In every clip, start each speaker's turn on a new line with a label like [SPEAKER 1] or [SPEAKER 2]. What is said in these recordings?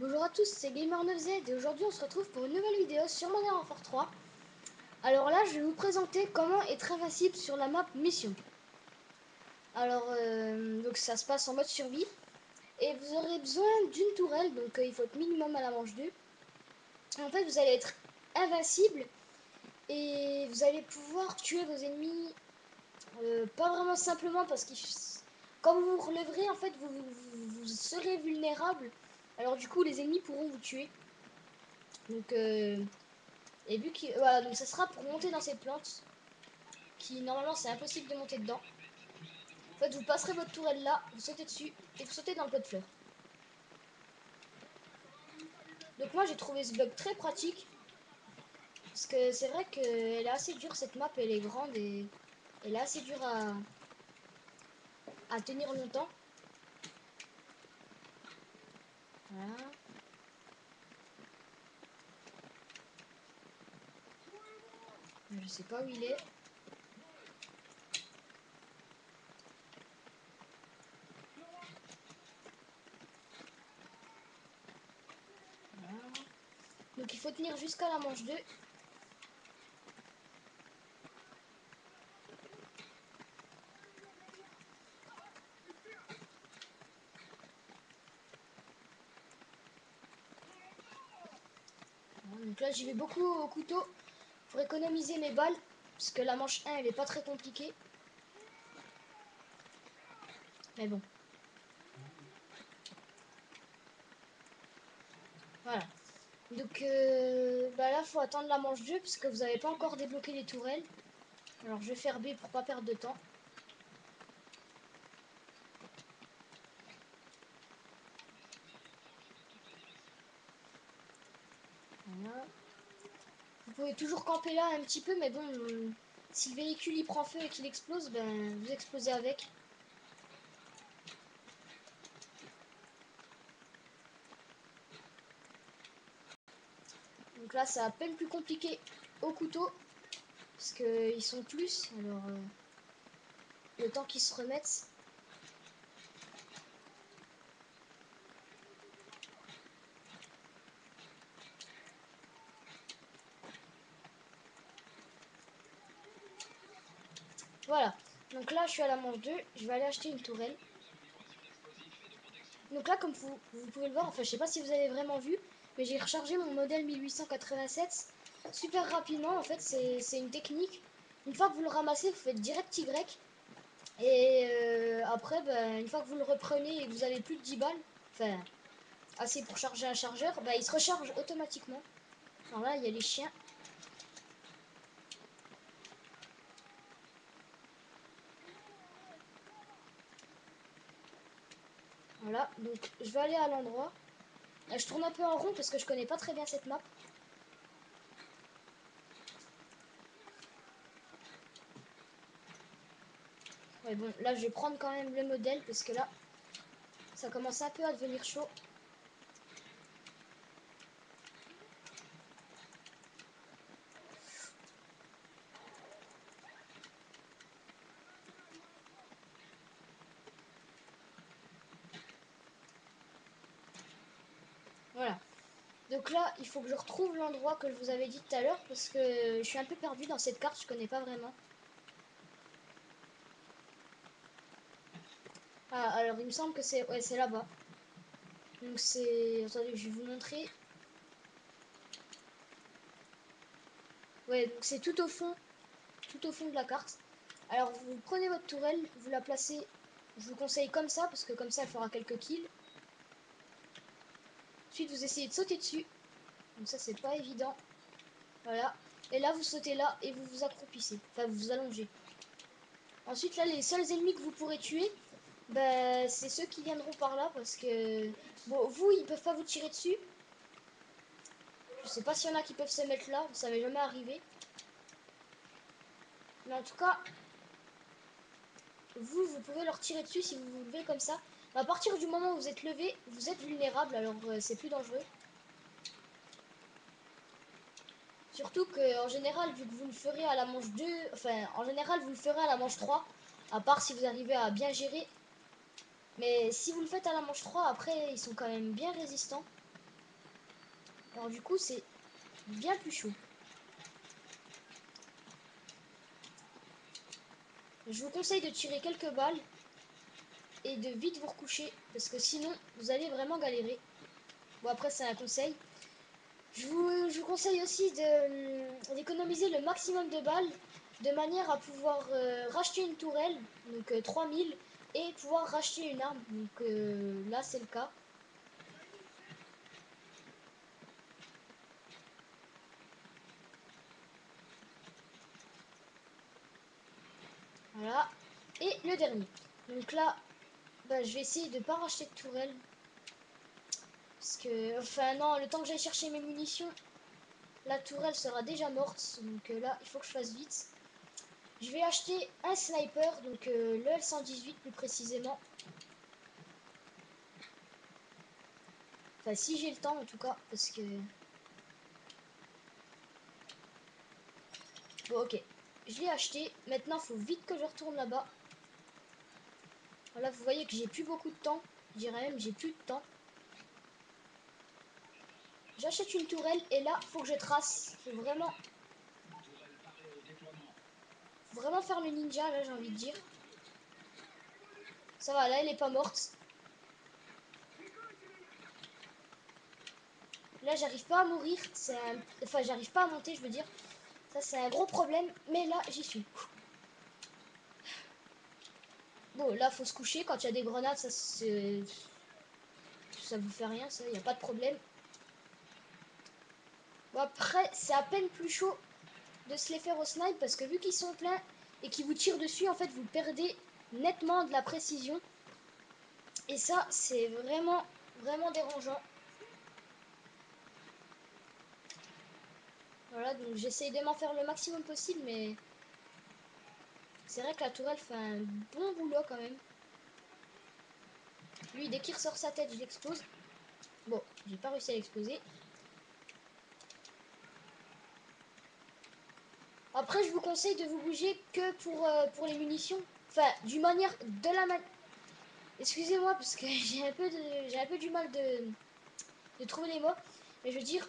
[SPEAKER 1] Bonjour à tous, c'est Gamer9Z et aujourd'hui on se retrouve pour une nouvelle vidéo sur Modern Warfare 3. Alors là, je vais vous présenter comment être invincible sur la map Mission. Alors, donc ça se passe en mode survie et vous aurez besoin d'une tourelle, donc il faut être minimum à la manche 2. Et en fait, vous allez être invincible et vous allez pouvoir tuer vos ennemis pas vraiment simplement parce que quand vous vous relèverez, en fait, vous serez vulnérable. Alors du coup, les ennemis pourront vous tuer. Donc, et vu que voilà, donc ça sera pour monter dans cette plante, qui normalement c'est impossible de monter dedans. En fait, vous passerez votre tourelle là, vous sautez dessus et vous sautez dans le pot de fleurs. Donc moi j'ai trouvé ce bug très pratique parce que c'est vrai qu'elle est assez dure cette map, elle est grande et elle est assez dure à tenir longtemps. Voilà. Je sais pas où il est. Voilà. Donc il faut tenir jusqu'à la manche 2. Voilà. Donc là j'y vais beaucoup au couteau pour économiser mes balles parce que la manche 1 elle est pas très compliquée. Mais bon. Voilà. Donc bah là, faut attendre la manche 2 puisque vous n'avez pas encore débloqué les tourelles. Alors je vais faire B pour pas perdre de temps. Voilà. Vous pouvez toujours camper là un petit peu, mais bon, si le véhicule il prend feu et qu'il explose, ben vous explosez avec. Donc là, c'est à peine plus compliqué au couteau parce qu'ils sont plus. Alors le temps qu'ils se remettent. Voilà. Donc là, je suis à la manche 2. Je vais aller acheter une tourelle. Donc là, comme vous pouvez le voir, enfin je sais pas si vous avez vraiment vu, mais j'ai rechargé mon modèle 1887 super rapidement. En fait, c'est une technique. Une fois que vous le ramassez, vous faites direct Y. Et après, ben, une fois que vous le reprenez et que vous avez plus de 10 balles, enfin assez pour charger un chargeur, ben, il se recharge automatiquement. Alors là, il y a les chiens. Voilà, donc je vais aller à l'endroit. Je tourne un peu en rond parce que je connais pas très bien cette map. Ouais, bon, là je vais prendre quand même le modèle parce que là, ça commence un peu à devenir chaud. Voilà. Donc là, il faut que je retrouve l'endroit que je vous avais dit tout à l'heure parce que je suis un peu perdu dans cette carte, je connais pas vraiment. Ah, alors il me semble que c'est ouais, c'est là-bas. Donc c'est attendez, je vais vous montrer. Ouais, donc c'est tout au fond de la carte. Alors vous prenez votre tourelle, vous la placez, je vous conseille comme ça parce que comme ça elle fera quelques kills. Ensuite vous essayez de sauter dessus. Donc ça c'est pas évident. Voilà. Et là vous sautez là et vous vous accroupissez. Enfin vous vous allongez. Ensuite là les seuls ennemis que vous pourrez tuer, bah, c'est ceux qui viendront par là parce que bon vous ils peuvent pas vous tirer dessus. Je sais pas s'il y en a qui peuvent se mettre là, ça m'est jamais arrivé. Mais en tout cas, vous pouvez leur tirer dessus si vous vous levez comme ça. À partir du moment où vous êtes levé, vous êtes vulnérable, alors c'est plus dangereux. Surtout que en général, vu que vous le ferez à la manche 2, enfin en général vous le ferez à la manche 3, à part si vous arrivez à bien gérer. Mais si vous le faites à la manche 3, après ils sont quand même bien résistants. Alors du coup, c'est bien plus chaud. Je vous conseille de tirer quelques balles et de vite vous recoucher parce que sinon vous allez vraiment galérer. Bon après c'est un conseil. Je vous conseille aussi d'économiser le maximum de balles de manière à pouvoir racheter une tourelle, donc 3000, et pouvoir racheter une arme. Donc là c'est le cas. Voilà. Et le dernier. Donc là, bah, je vais essayer de ne pas racheter de tourelle. Parce que, enfin non, le temps que j'aille chercher mes munitions, la tourelle sera déjà morte. Donc là, il faut que je fasse vite. Je vais acheter un sniper, donc le L118 plus précisément. Enfin, si j'ai le temps en tout cas, parce que... Bon, ok. Je l'ai acheté. Maintenant, il faut vite que je retourne là-bas. Là, vous voyez que j'ai plus beaucoup de temps. Je dirais même j'ai plus de temps. J'achète une tourelle et là, faut que je trace. Faut vraiment faire le ninja, là, j'ai envie de dire. Ça va, là, elle est pas morte. Là, j'arrive pas à mourir. Enfin, j'arrive pas à monter, je veux dire. Ça, c'est un gros problème. Mais là, j'y suis. Bon, là, faut se coucher. Quand il y a des grenades, ça vous fait rien, ça. Il n'y a pas de problème. Bon, après, c'est à peine plus chaud de se les faire au snipe parce que vu qu'ils sont pleins et qu'ils vous tirent dessus, en fait, vous perdez nettement de la précision. Et ça, c'est vraiment, vraiment dérangeant. Voilà, donc j'essaye de m'en faire le maximum possible, mais c'est vrai que la tourelle fait un bon boulot quand même. Lui, dès qu'il ressort sa tête, je l'explose. Bon, j'ai pas réussi à l'exploser. Après, je vous conseille de vous bouger que pour les munitions. Enfin, d'une manière, de la manière... Excusez-moi, parce que j'ai un peu du mal de trouver les mots. Mais je veux dire,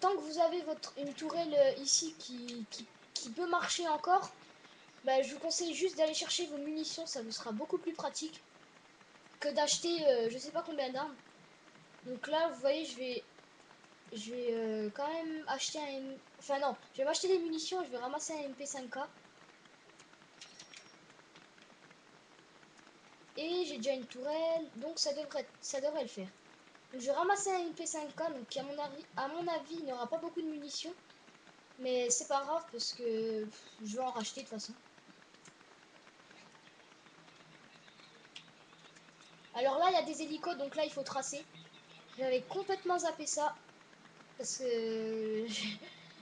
[SPEAKER 1] tant que vous avez une tourelle ici qui peut marcher encore, bah, je vous conseille juste d'aller chercher vos munitions, ça vous sera beaucoup plus pratique que d'acheter je sais pas combien d'armes. Donc là, vous voyez, je vais quand même acheter un... Enfin non, je vais m'acheter des munitions et je vais ramasser un MP5K. Et j'ai déjà une tourelle, donc ça devrait le faire. Donc je vais ramasser un MP5K, donc qui à mon avis il n'aura pas beaucoup de munitions. Mais c'est pas grave parce que je vais en racheter de toute façon. Alors là, il y a des hélicos, donc là, il faut tracer. J'avais complètement zappé ça. Parce que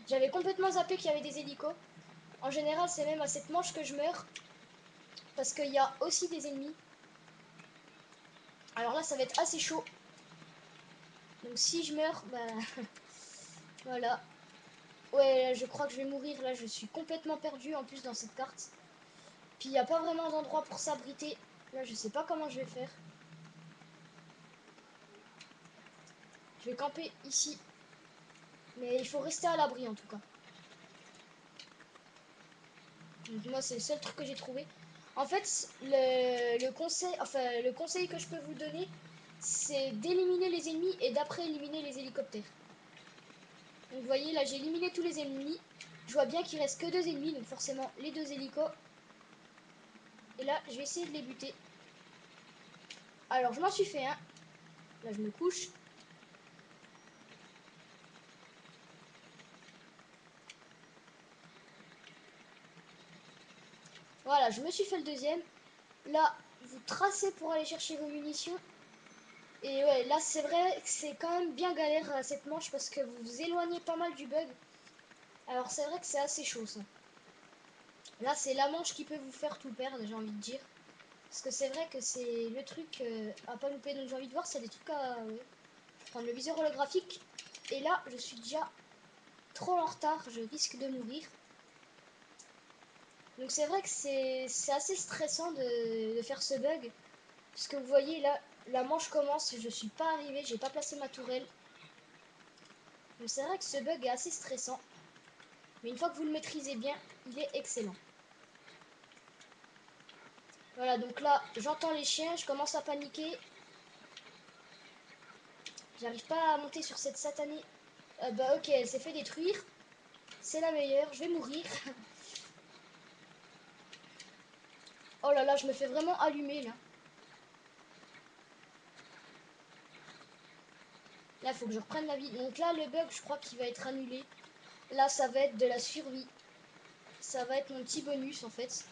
[SPEAKER 1] j'avais complètement zappé qu'il y avait des hélicos. En général, c'est même à cette manche que je meurs. Parce qu'il y a aussi des ennemis. Alors là, ça va être assez chaud. Donc si je meurs, bah... voilà. Ouais, là, je crois que je vais mourir. Là, je suis complètement perdu en plus dans cette carte. Puis il n'y a pas vraiment d'endroit pour s'abriter. Là, je sais pas comment je vais faire. Je vais camper ici. Mais il faut rester à l'abri en tout cas. Donc moi, c'est le seul truc que j'ai trouvé. En fait, le conseil que je peux vous donner, c'est d'éliminer les ennemis et d'après éliminer les hélicoptères. Donc vous voyez, là, j'ai éliminé tous les ennemis. Je vois bien qu'il reste que deux ennemis, donc forcément les deux hélicos. Et là, je vais essayer de les buter. Alors, je m'en suis fait un. Là, je me couche. Voilà, je me suis fait le deuxième. Là, vous tracez pour aller chercher vos munitions. Et ouais, là, c'est vrai que c'est quand même bien galère cette manche parce que vous vous éloignez pas mal du bug. Alors, c'est vrai que c'est assez chaud ça. Là, c'est la manche qui peut vous faire tout perdre, j'ai envie de dire. Parce que c'est vrai que c'est le truc à pas louper. Donc, j'ai envie de voir s'il y a des trucs à... Ouais. Prendre le viseur holographique. Et là, je suis déjà trop en retard. Je risque de mourir. Donc, c'est vrai que c'est assez stressant de faire ce bug. Parce que vous voyez, là, la manche commence. Je suis pas arrivé. J'ai pas placé ma tourelle. Donc c'est vrai que ce bug est assez stressant. Mais une fois que vous le maîtrisez bien, il est excellent. Voilà, donc là, j'entends les chiens, je commence à paniquer. J'arrive pas à monter sur cette satanée. Bah ok, elle s'est fait détruire. C'est la meilleure, je vais mourir. Oh là là, je me fais vraiment allumer là. Là, il faut que je reprenne la vie. Donc là, le bug, je crois qu'il va être annulé. Là, ça va être de la survie. Ça va être mon petit bonus en fait.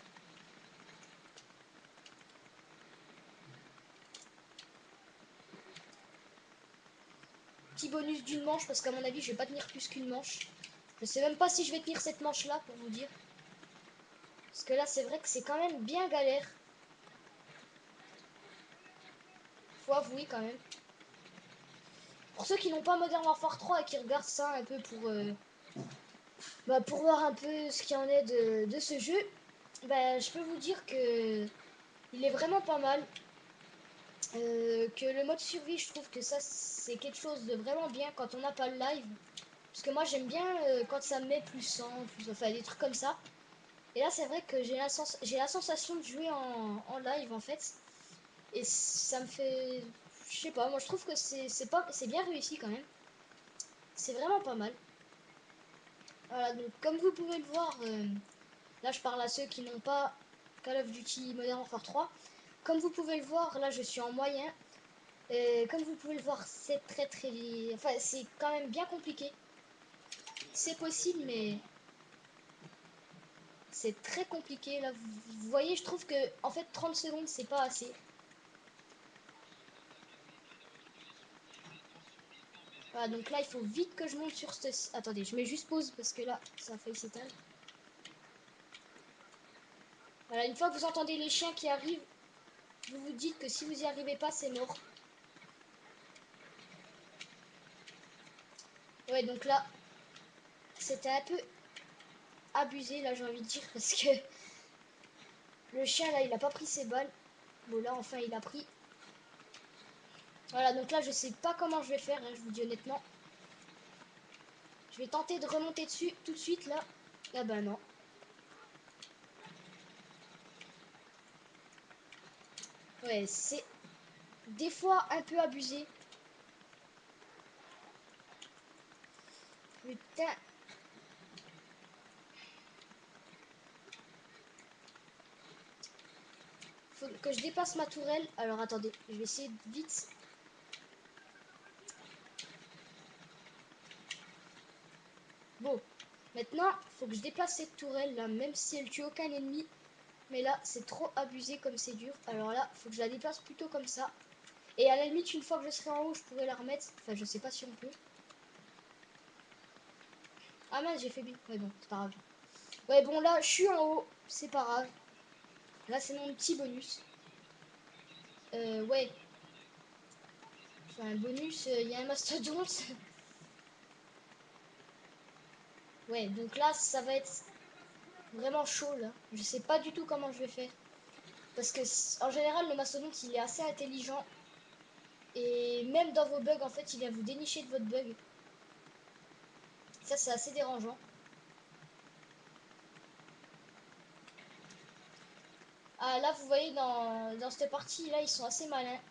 [SPEAKER 1] Petit bonus d'une manche parce qu'à mon avis, je vais pas tenir plus qu'une manche. Je sais même pas si je vais tenir cette manche là pour vous dire. Parce que là, c'est vrai que c'est quand même bien galère. Faut avouer quand même. Pour ceux qui n'ont pas Modern Warfare 3 et qui regardent ça un peu pour voir un peu ce qu'il y en est de ce jeu, bah, je peux vous dire que il est vraiment pas mal. Que le mode survie, je trouve que ça c'est quelque chose de vraiment bien quand on n'a pas le live. Parce que moi j'aime bien quand ça met plus 100, plus, enfin des trucs comme ça. Et là c'est vrai que j'ai la sensation de jouer en live en fait. Et ça me fait... Je sais pas, moi je trouve que c'est bien réussi quand même. C'est vraiment pas mal. Voilà, donc comme vous pouvez le voir, là je parle à ceux qui n'ont pas Call of Duty Modern Warfare 3. Comme vous pouvez le voir, là je suis en moyen. Comme vous pouvez le voir, c'est très... Enfin, c'est quand même bien compliqué. C'est possible, mais c'est très compliqué. Là, vous voyez, je trouve que en fait 30 secondes, c'est pas assez. Voilà, donc là, il faut vite que je monte sur ce... Attendez, je mets juste pause parce que là, ça a failli s'éteindre. Voilà, une fois que vous entendez les chiens qui arrivent, vous vous dites que si vous y arrivez pas, c'est mort. Ouais, donc là, c'était un peu abusé, là, j'ai envie de dire, parce que le chien, là, il a pas pris ses balles. Bon, là, enfin, il a pris. Voilà, donc là, je sais pas comment je vais faire, hein, je vous dis honnêtement. Je vais tenter de remonter dessus tout de suite, là. Ah bah non. Ouais, c'est des fois un peu abusé. Putain. Faut que je dépasse ma tourelle. Alors attendez, je vais essayer vite. Bon, maintenant, faut que je déplace cette tourelle là, même si elle tue aucun ennemi. Mais là, c'est trop abusé comme c'est dur. Alors là, faut que je la déplace plutôt comme ça. Et à la limite, une fois que je serai en haut, je pourrais la remettre. Enfin, je sais pas si on peut. Ah mince, j'ai fait bien. Ouais, bon, c'est pas grave. Ouais, bon, là, je suis en haut. C'est pas grave. Là, c'est mon petit bonus. Ouais. Enfin, un bonus, il y a un mastodonte. Ouais, donc là, ça va être vraiment chaud, là. Je sais pas du tout comment je vais faire. Parce que, en général, le mastodonte, il est assez intelligent. Et même dans vos bugs, en fait, il vient vous dénicher de votre bug. Ça, c'est assez dérangeant. Ah, là, vous voyez, dans cette partie, là, ils sont assez malins.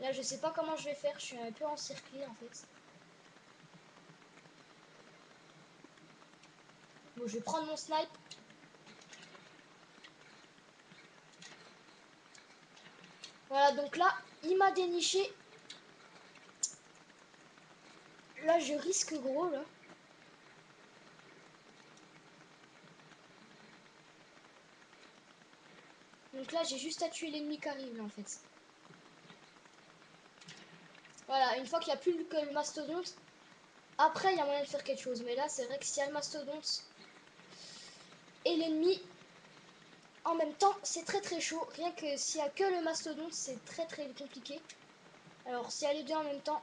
[SPEAKER 1] Là, je sais pas comment je vais faire. Je suis un peu encerclé, en fait. Bon, je vais prendre mon snipe. Voilà, donc là, il m'a déniché. Là, je risque gros, là. Donc là, j'ai juste à tuer l'ennemi qui arrive, là, en fait. Voilà, une fois qu'il n'y a plus que le mastodonte, après, il y a moyen de faire quelque chose. Mais là, c'est vrai que s'il y a le mastodonte et l'ennemi, en même temps, c'est très chaud. Rien que s'il n'y a que le mastodonte, c'est très compliqué. Alors, s'il y a les deux en même temps.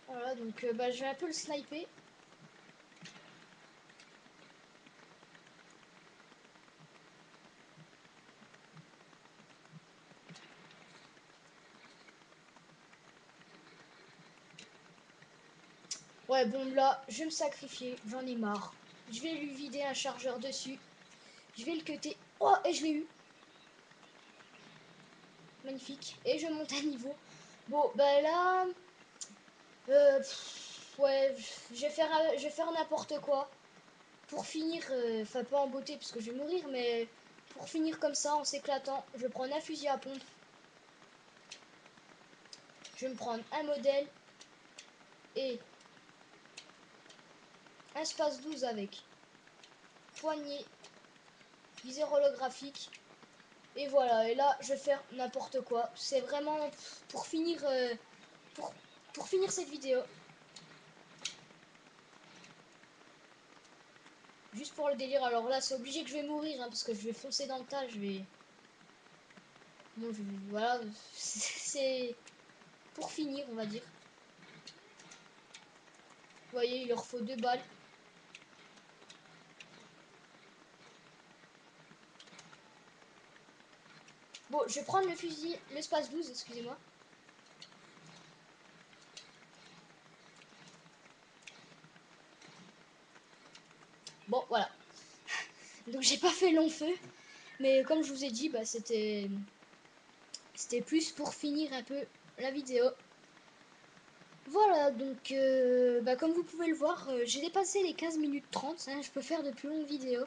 [SPEAKER 1] Voilà, donc bah, je vais un peu le sniper. Ouais, bon, là, je vais me sacrifier. J'en ai marre. Je vais lui vider un chargeur dessus. Je vais le cutter. Oh, et je l'ai eu. Magnifique. Et je monte à niveau. Bon, bah là... ouais, je vais faire n'importe quoi. Pour finir, enfin pas en beauté parce que je vais mourir, mais pour finir comme ça, en s'éclatant, je vais prendre un fusil à pompe. Je vais me prendre un modèle et un space 12 avec poignée, viseur holographique. Et voilà, et là, je vais faire n'importe quoi. C'est vraiment pour finir, pour, pour finir cette vidéo. Juste pour le délire. Alors là, c'est obligé que je vais mourir, hein, parce que je vais foncer dans le tas. Je vais... Bon, voilà, c'est pour finir, on va dire. Vous voyez, il leur faut 2 balles. Bon, je vais prendre le fusil, l'espace 12, excusez-moi. Bon, voilà. Donc j'ai pas fait long feu. Mais comme je vous ai dit, bah, c'était plus pour finir un peu la vidéo. Voilà, donc bah, comme vous pouvez le voir, j'ai dépassé les 15 minutes 30, hein, je peux faire de plus longues vidéos.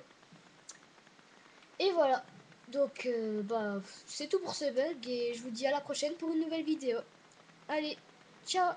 [SPEAKER 1] Et voilà, donc bah, c'est tout pour ce bug et je vous dis à la prochaine pour une nouvelle vidéo. Allez, ciao!